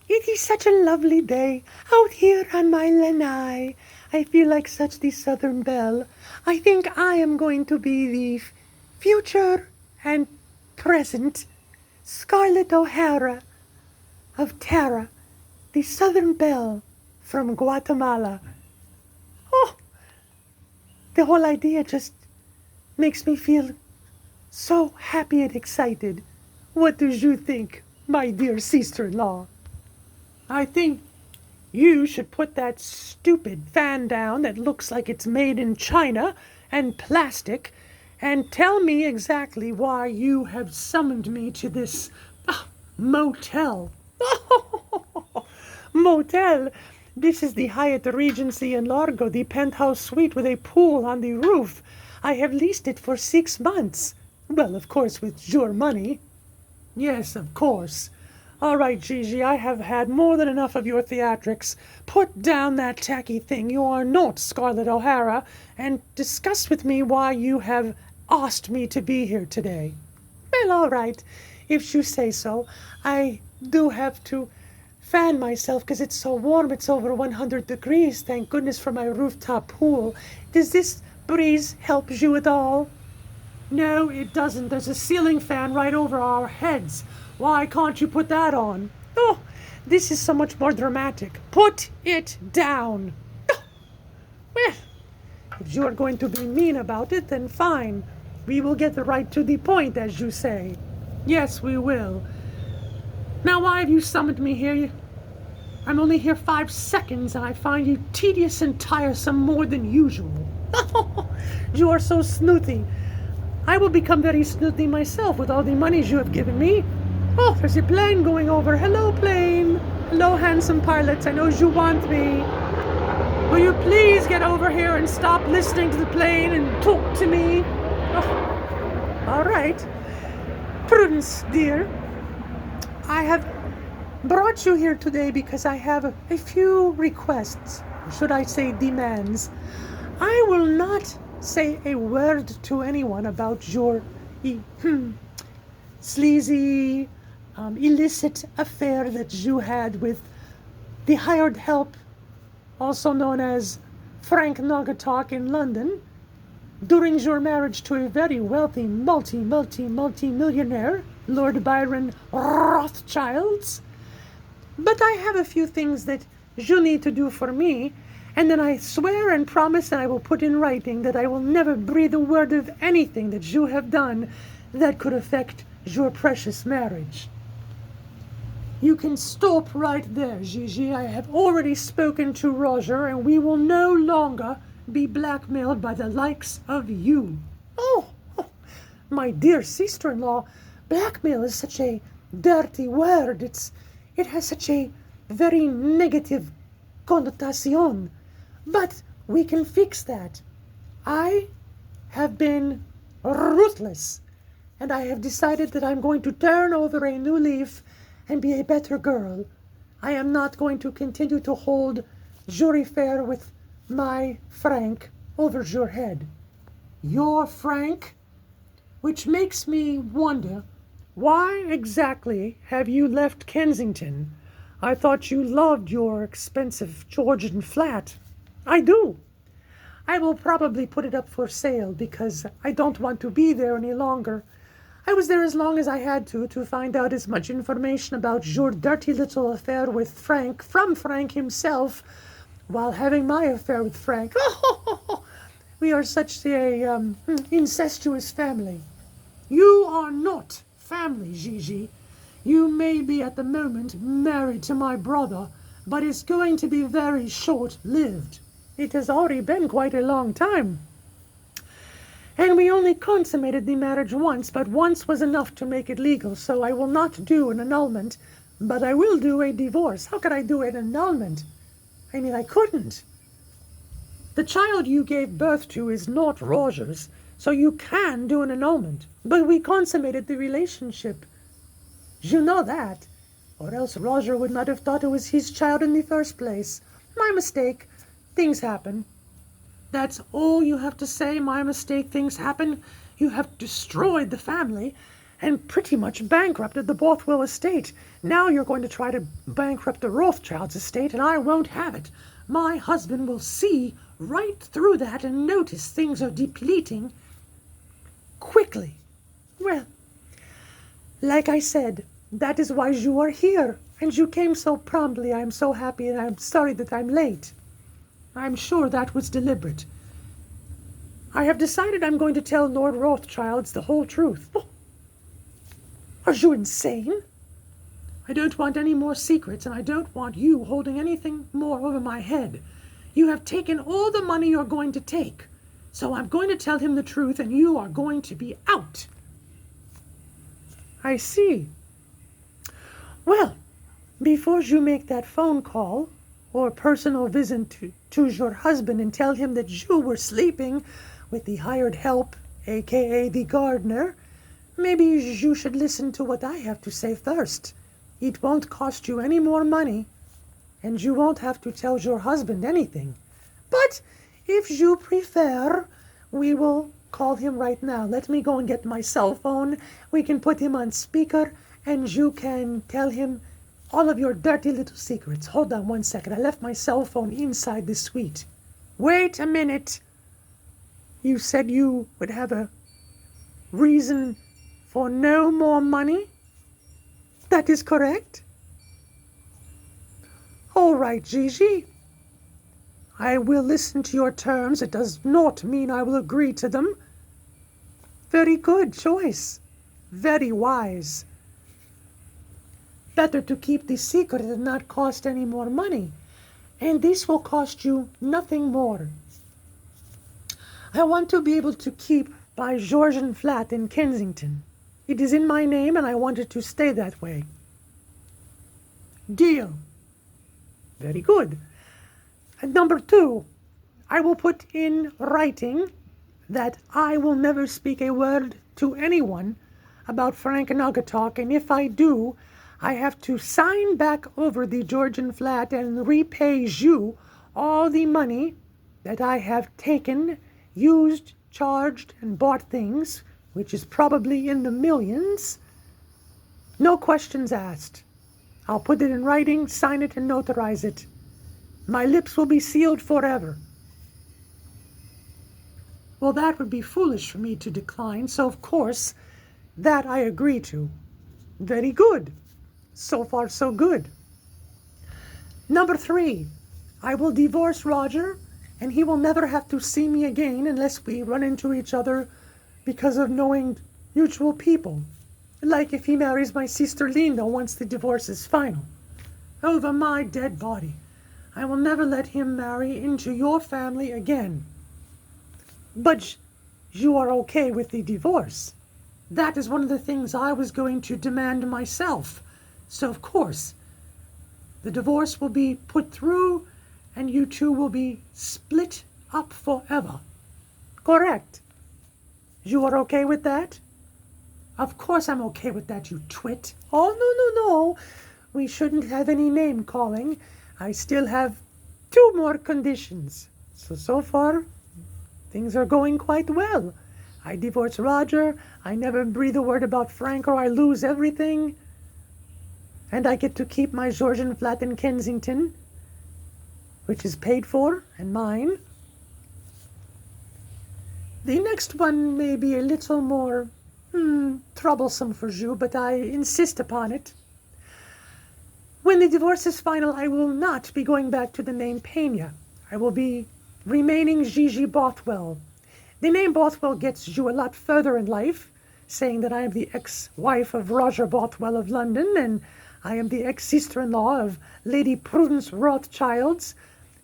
It is such a lovely day out here on my lanai. I feel like such the Southern belle. I think I am going to be the future and present Scarlett O'Hara of Tara, the Southern belle from Guatemala. Oh, the whole idea just makes me feel so happy and excited. What do you think, my dear sister-in-law? I think you should put that stupid fan down that looks like it's made in China and plastic and tell me exactly why you have summoned me to this motel. Motel? This is the Hyatt Regency in Largo, the penthouse suite with a pool on the roof. I have leased it for 6 months. Well, of course, with your money. Yes, of course. All right, Gigi, I have had more than enough of your theatrics. Put down that tacky thing. You are not Scarlett O'Hara, and discuss with me why you have asked me to be here today. Well, all right, if you say so. I do have to fan myself because it's so warm. It's over 100 degrees. Thank goodness for my rooftop pool. Does this breeze help you at all? No, it doesn't. There's a ceiling fan right over our heads. Why can't you put that on? Oh, this is so much more dramatic. Put it down. Oh, well, if you are going to be mean about it, then fine. We will get right to the point, as you say. Yes, we will. Now, why have you summoned me here? I'm only here 5 seconds, and I find you tedious and tiresome more than usual. You are so snooty. I will become very snooty myself with all the monies you have given me. Oh, there's a plane going over. Hello, plane. Hello, handsome pilot. I know you want me. Will you please get over here and stop listening to the plane and talk to me? Oh, all right. Prudence, dear, I have brought you here today because I have a few requests, or should I say demands. I will not say a word to anyone about your sleazy, illicit affair that you had with the hired help, also known as Frank Nogatalk in London, during your marriage to a very wealthy multi-millionaire, Lord Byron Rothschilds. But I have a few things that you need to do for me, and then I swear and promise and I will put in writing that I will never breathe a word of anything that you have done that could affect your precious marriage. You can stop right there, Gigi. I have already spoken to Roger, and we will no longer be blackmailed by the likes of you. Oh, my dear sister-in-law, blackmail is such a dirty word. It has such a very negative connotation. But we can fix that. I have been ruthless, and I have decided that I'm going to turn over a new leaf and be a better girl. I am not going to continue to hold jury fair with my Frank over your head. Your Frank? Which makes me wonder, why exactly have you left Kensington? I thought you loved your expensive Georgian flat. I do. I will probably put it up for sale because I don't want to be there any longer. I was there as long as I had to find out as much information about your dirty little affair with Frank from Frank himself while having my affair with Frank. We are such a incestuous family. You are not family, Gigi. You may be at the moment married to my brother, but it's going to be very short-lived. It has already been quite a long time. And we only consummated the marriage once, but once was enough to make it legal, so I will not do an annulment, but I will do a divorce. How could I do an annulment? I mean, I couldn't. The child you gave birth to is not Roger's, so you can do an annulment, but we consummated the relationship. You know that, or else Roger would not have thought it was his child in the first place. My mistake. Things happen. That's all you have to say. My mistake. Things happen. You have destroyed the family, and pretty much bankrupted the Bothwell estate. Now you're going to try to bankrupt the Rothschilds' estate, and I won't have it. My husband will see right through that and notice things are depleting quickly. Well, like I said, that is why you are here, and you came so promptly. I'm so happy, and I'm sorry that I'm late. I'm sure that was deliberate. I have decided I'm going to tell Lord Rothschilds the whole truth. Oh, are you insane? I don't want any more secrets, and I don't want you holding anything more over my head. You have taken all the money you're going to take, so I'm going to tell him the truth, and you are going to be out. I see. Well, before you make that phone call or personal visit to your husband and tell him that you were sleeping with the hired help, aka the gardener, maybe you should listen to what I have to say first. It won't cost you any more money, and you won't have to tell your husband anything. But if you prefer, we will call him right now. Let me go and get my cell phone. We can put him on speaker, and you can tell him all of your dirty little secrets. Hold on one second. I left my cell phone inside the suite. Wait a minute. You said you would have a reason for no more money? That is correct? All right, Gigi. I will listen to your terms. It does not mean I will agree to them. Very good choice. Very wise. Better to keep the secret and not cost any more money. And this will cost you nothing more. I want to be able to keep my Georgian flat in Kensington. It is in my name, and I want it to stay that way. Deal. Very good. And number 2, I will put in writing that I will never speak a word to anyone about Frank Nuggetalk, and if I do, I have to sign back over the Georgian flat and repay you all the money that I have taken, used, charged, and bought things, which is probably in the millions. No questions asked. I'll put it in writing, sign it, and notarize it. My lips will be sealed forever. Well, that would be foolish for me to decline, so of course, that I agree to. Very good. So far, so good. Number 3, I will divorce Roger, and he will never have to see me again unless we run into each other because of knowing mutual people. Like if he marries my sister Linda once the divorce is final. Over my dead body. I will never let him marry into your family again. But you are okay with the divorce. That is one of the things I was going to demand myself. So, of course, the divorce will be put through and you two will be split up forever. Correct. You are okay with that? Of course I'm okay with that, you twit. Oh, no. We shouldn't have any name calling. I still have 2 more conditions. So far, things are going quite well. I divorce Roger, I never breathe a word about Frank or I lose everything. And I get to keep my Georgian flat in Kensington, which is paid for and mine. The next one may be a little more troublesome for you, but I insist upon it. When the divorce is final, I will not be going back to the name Pena. I will be remaining Gigi Bothwell. The name Bothwell gets you a lot further in life, saying that I am the ex-wife of Roger Bothwell of London, and I am the ex-sister-in-law of Lady Prudence Rothschilds,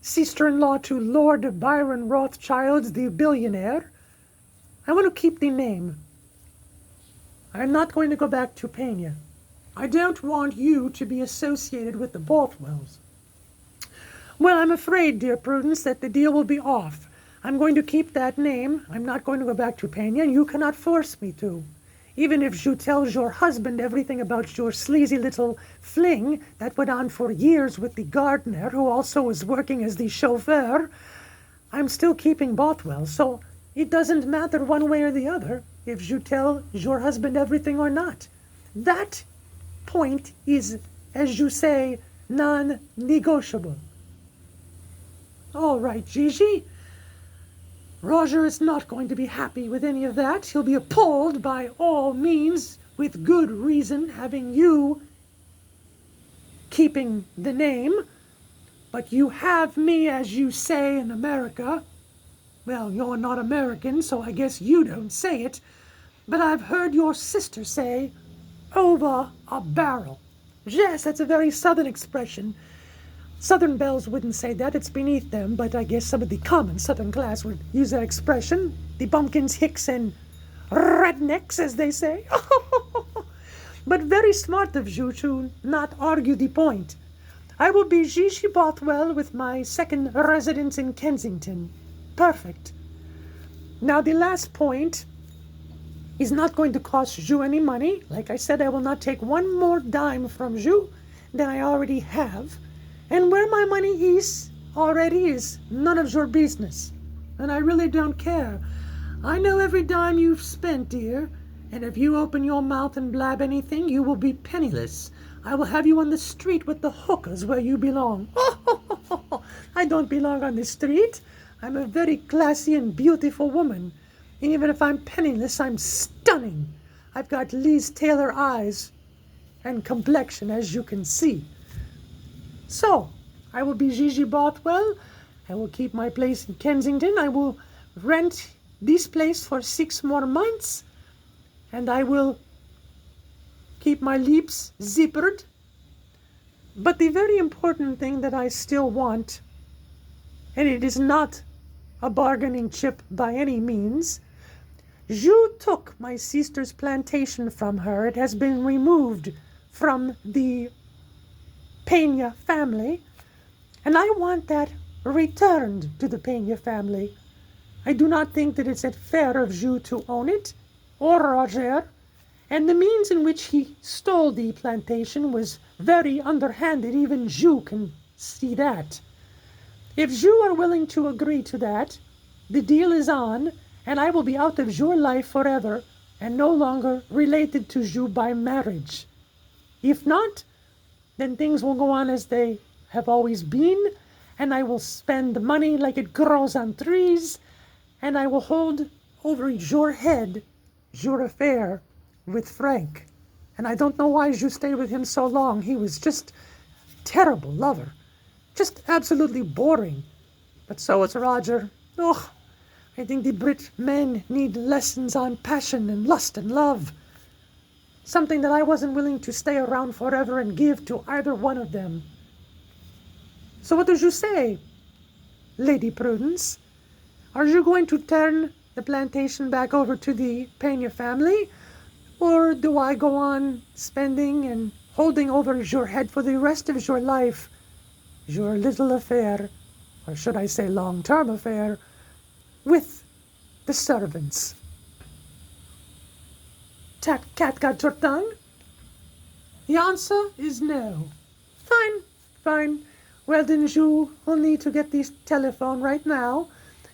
sister-in-law to Lord Byron Rothschilds, the billionaire. I want to keep the name. I'm not going to go back to Pena. I don't want you to be associated with the Bothwells. Well, I'm afraid, dear Prudence, that the deal will be off. I'm going to keep that name. I'm not going to go back to Pena, and you cannot force me to. Even if you tell your husband everything about your sleazy little fling that went on for years with the gardener, who also was working as the chauffeur, I'm still keeping Bothwell, so it doesn't matter one way or the other. if you tell your husband everything or not. That point is, as you say, non-negotiable. All right, Gigi. Roger is not going to be happy with any of that. He'll be appalled by all means, with good reason, having you keeping the name. But you have me, as you say in America. Well, you're not American, so I guess you don't say it. But I've heard your sister say, over a barrel. Yes, that's a very Southern expression. Southern belles wouldn't say that, it's beneath them, but I guess some of the common Southern class would use that expression. The bumpkins, hicks, and rednecks, as they say. But very smart of you to not argue the point. I will be Gigi Bothwell with my second residence in Kensington. Perfect. Now the last point is not going to cost you any money. Like I said, I will not take one more dime from you than I already have. And where my money is already is none of your business. And I really don't care. I know every dime you've spent, dear. And if you open your mouth and blab anything, you will be penniless. I will have you on the street with the hookers where you belong. I don't belong on the street. I'm a very classy and beautiful woman. And even if I'm penniless, I'm stunning. I've got Liz Taylor eyes and complexion, as you can see. So, I will be Gigi Bothwell. I will keep my place in Kensington. I will rent this place for 6 more months. And I will keep my lips zippered. But the very important thing that I still want, and it is not a bargaining chip by any means, you took my sister's plantation from her. It has been removed from the Pena family, and I want that returned to the Pena family. I do not think that it's fair of you to own it, or Roger, and the means in which he stole the plantation was very underhanded. Even you can see that. If you are willing to agree to that, the deal is on, and I will be out of your life forever and no longer related to you by marriage. If not, then things will go on as they have always been, and I will spend money like it grows on trees, and I will hold over your head your affair with Frank. And I don't know why you stayed with him so long. He was just a terrible lover. Just absolutely boring. But so is Roger. Oh, I think the Brit men need lessons on passion and lust and love. Something that I wasn't willing to stay around forever and give to either one of them. So what did you say, Lady Prudence? Are you going to turn the plantation back over to the Pena family? Or do I go on spending and holding over your head for the rest of your life your little affair, or should I say long-term affair, with the servants? Cat got your tongue? The answer is no. Fine. Well, then you will need to get this telephone right now,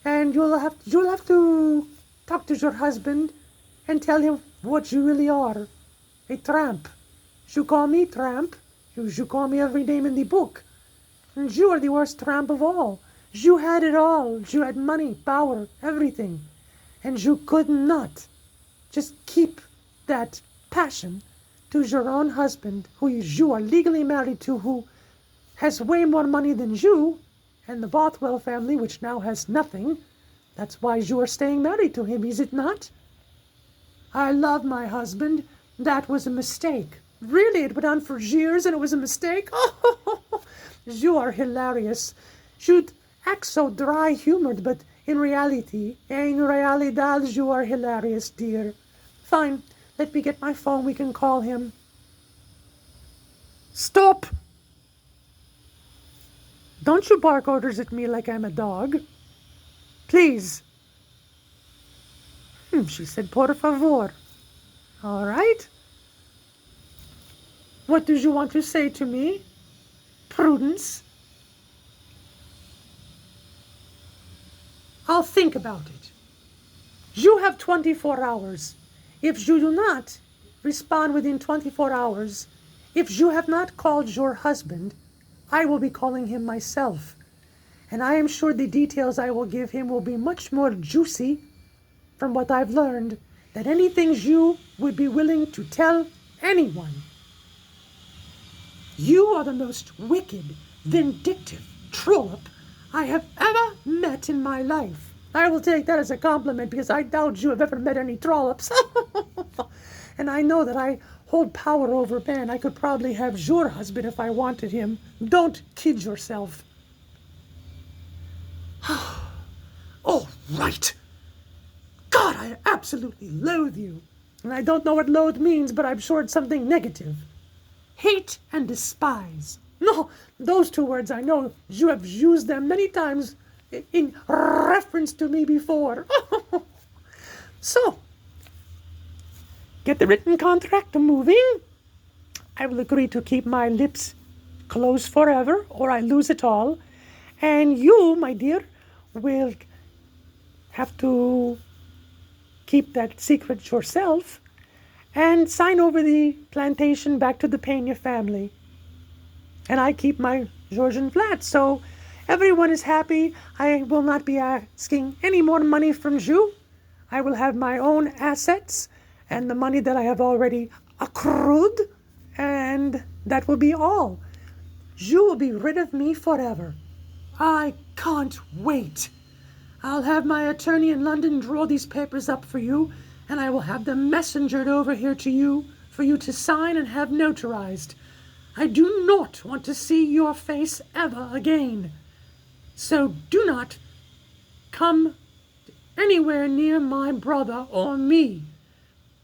and you'll have to talk to your husband and tell him what you really are. A tramp. You call me tramp. You call me every name in the book. And you are the worst tramp of all. You had it all. You had money, power, everything. And you could not just keep that passion to your own husband, who you are legally married to, who has way more money than you, and the Bothwell family, which now has nothing. That's why you are staying married to him, is it not? I love my husband. That was a mistake. Really, it went on for years and it was a mistake? Oh, you are hilarious. You'd act so dry-humored, but in reality, you are hilarious, dear. Fine, let me get my phone, we can call him. Stop! Don't you bark orders at me like I'm a dog. Please. She said, por favor. All right. What did you want to say to me, Prudence? I'll think about it. You have 24 hours. If you do not respond within 24 hours, if you have not called your husband, I will be calling him myself. And I am sure the details I will give him will be much more juicy from what I've learned than anything you would be willing to tell anyone. You are the most wicked, vindictive trollop I have ever met in my life. I will take that as a compliment because I doubt you have ever met any trollops. And I know that I hold power over men. I could probably have your husband if I wanted him. Don't kid yourself. All right. God, I absolutely loathe you. And I don't know what loathe means, but I'm sure it's something negative. Hate and despise. No, those two words I know you have used them many times in reference to me before. So, get the written contract moving. I will agree to keep my lips closed forever, or I lose it all. And you, my dear, will have to keep that secret yourself and sign over the plantation back to the Pena family. And I keep my Georgian flat, so everyone is happy. I will not be asking any more money from you. I will have my own assets and the money that I have already accrued, and that will be all. You will be rid of me forever. I can't wait. I'll have my attorney in London draw these papers up for you, and I will have them messengered over here to you for you to sign and have notarized. I do not want to see your face ever again. So do not come anywhere near my brother or me.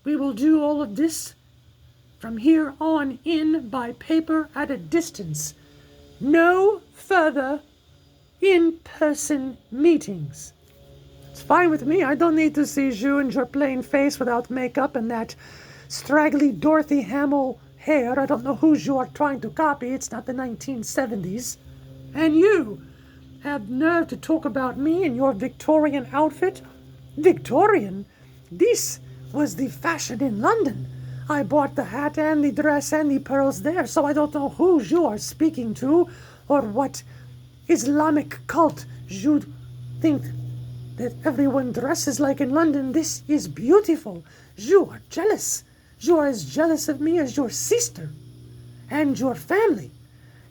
We will do all of this from here on in by paper at a distance. No further in-person meetings. It's fine with me. I don't need to see you and your plain face without makeup and that straggly Dorothy Hamill hair. I don't know who you are trying to copy. It's not the 1970s. And you have nerve to talk about me in your Victorian outfit? Victorian? This was the fashion in London. I bought the hat and the dress and the pearls there, so I don't know who you are speaking to or what Islamic cult you think that everyone dresses like in London. This is beautiful. You are jealous. You are as jealous of me as your sister and your family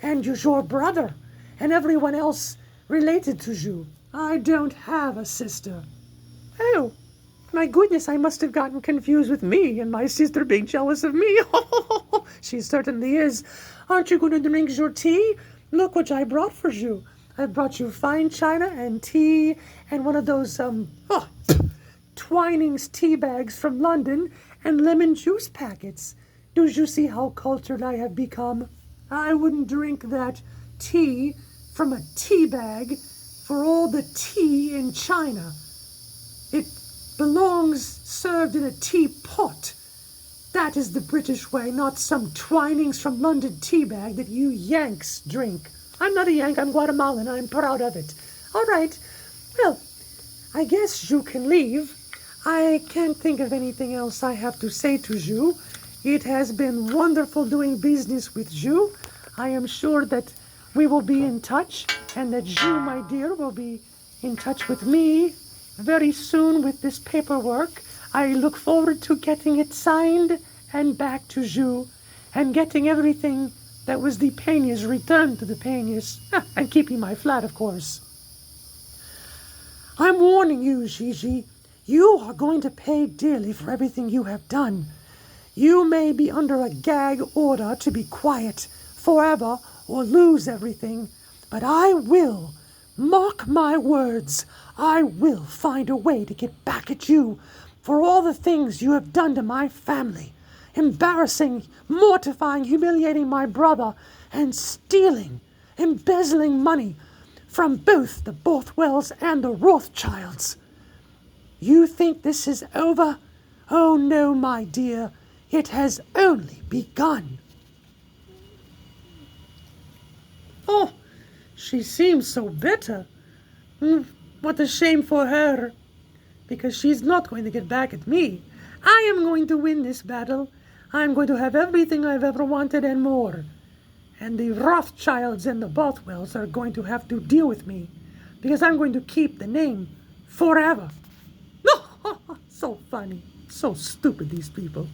and your brother and everyone else related to you. I don't have a sister. Oh, my goodness, I must have gotten confused with me and my sister being jealous of me. She certainly is. Aren't you going to drink your tea? Look what I brought for you. I brought you fine china and tea and one of those Twinings tea bags from London and lemon juice packets. Do you see how cultured I have become? I wouldn't drink that tea from a tea bag for all the tea in China. It belongs served in a teapot. That is the British way, not some Twinings from London tea bag that you Yanks drink. I'm not a Yank, I'm Guatemalan, I'm proud of it. All right, well, I guess you can leave. I can't think of anything else I have to say to you. It has been wonderful doing business with you. I am sure that we will be in touch, and that you, my dear, will be in touch with me very soon with this paperwork. I look forward to getting it signed and back to you, and getting everything that was the Penas returned to the Penas, and keeping my flat, of course. I'm warning you, Gigi. You are going to pay dearly for everything you have done. You may be under a gag order to be quiet forever or lose everything, but I will, mark my words, I will find a way to get back at you for all the things you have done to my family, embarrassing, mortifying, humiliating my brother, and stealing, embezzling money from both the Bothwells and the Rothschilds. You think this is over? Oh no, my dear, it has only begun. Oh, she seems so bitter. What a shame for her, because she's not going to get back at me. I am going to win this battle. I'm going to have everything I've ever wanted and more. And the Rothschilds and the Bothwells are going to have to deal with me because I'm going to keep the name forever. So funny. So stupid, these people.